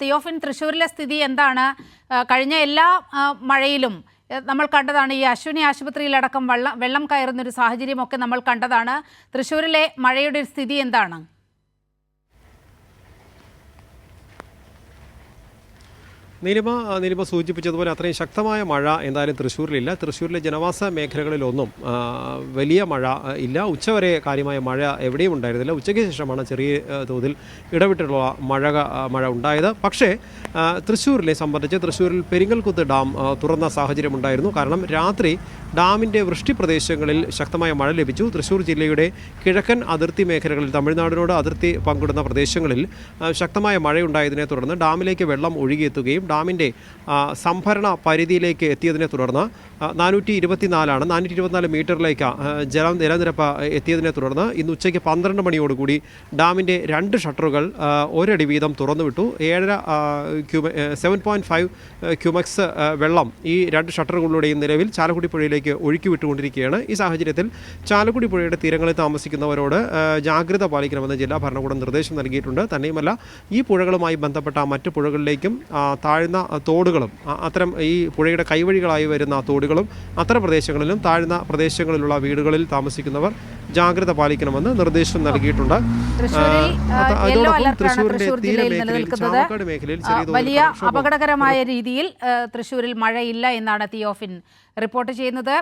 തിയോഫിൻ, തൃശ്ശൂരിലെ സ്ഥിതി എന്താണ്? കഴിഞ്ഞ എല്ലാ മഴയിലും നമ്മൾ കണ്ടതാണ് ഈ അശ്വിനി ആശുപത്രിയിലടക്കം വെള്ളം കയറുന്നൊരു സാഹചര്യമൊക്കെ നമ്മൾ കണ്ടതാണ്. തൃശ്ശൂരിലെ മഴയുടെ സ്ഥിതി എന്താണ്? നീലിമ സൂചിപ്പിച്ചതുപോലെ അത്രയും ശക്തമായ മഴ എന്തായാലും തൃശ്ശൂരിലില്ല. തൃശ്ശൂരിലെ ജനവാസ മേഖലകളിലൊന്നും വലിയ മഴ ഇല്ല. ഉച്ചവരെ കാര്യമായ മഴ എവിടെയും ഉണ്ടായിരുന്നില്ല. ഉച്ചയ്ക്ക് ശേഷമാണ് ചെറിയ തോതിൽ ഇടവിട്ടുള്ള മഴ ഉണ്ടായത്. പക്ഷേ തൃശ്ശൂരിനെ സംബന്ധിച്ച് തൃശ്ശൂരിൽ പെരിങ്ങൽകുത്ത് ഡാം തുറന്ന സാഹചര്യമുണ്ടായിരുന്നു. കാരണം രാത്രി ഡാമിൻ്റെ വൃഷ്ടി പ്രദേശങ്ങളിൽ ശക്തമായ മഴ ലഭിച്ചു. തൃശ്ശൂർ ജില്ലയുടെ കിഴക്കൻ അതിർത്തി മേഖലകളിൽ തമിഴ്നാടിനോട് അതിർത്തി പങ്കിടുന്ന പ്രദേശങ്ങളിൽ ശക്തമായ മഴയുണ്ടായതിനെ തുടർന്ന് ഡാമിലേക്ക് വെള്ളം ഒഴുകിയെത്തുകയും ഡാമിൻ്റെ സംഭരണ പരിധിയിലേക്ക് എത്തിയതിനെ തുടർന്ന് 424 മീറ്ററിലേക്ക് ജലനിരപ്പ് എത്തിയതിനെ തുടർന്ന് ഇന്ന് ഉച്ചയ്ക്ക് 12 മണിയോടുകൂടി ഡാമിൻ്റെ 2 ഷട്ടറുകൾ ഒരടി വീതം തുറന്നുവിട്ടു. 7.5 ക്യൂമെക്സ് വെള്ളം ഈ 2 ഷട്ടറുകളിലൂടെയും നിലവിൽ ചാലക്കുടി പുഴയിലേക്ക് ഒഴുക്കി വിട്ടുകൊണ്ടിരിക്കുകയാണ്. ഈ സാഹചര്യത്തിൽ ചാലക്കുടി പുഴയുടെ തീരങ്ങളിൽ താമസിക്കുന്നവരോട് ജാഗ്രത പാലിക്കണമെന്ന് ജില്ലാ ഭരണകൂടം നിർദ്ദേശം നൽകിയിട്ടുണ്ട്. തന്നെയുമല്ല, ഈ പുഴകളുമായി ബന്ധപ്പെട്ട മറ്റ് പുഴകളിലേക്കും താഴ്ന്ന തോടുകളും അത്തരം ഈ പുഴയുടെ കൈവഴികളായി വരുന്ന തോടുകളും അത്തരം പ്രദേശങ്ങളിലും താഴ്ന്ന പ്രദേശങ്ങളിലുള്ള വീടുകളിൽ താമസിക്കുന്നവർ ജാഗ്രത പാലിക്കണമെന്ന് നിർദ്ദേശം നൽകിയിട്ടുണ്ട്. വലിയ അപകടകരമായ രീതിയിൽ തൃശ്ശൂരിൽ മഴയില്ല എന്നാണ് തിയോഫിൻ റിപ്പോർട്ട് ചെയ്യുന്നത്.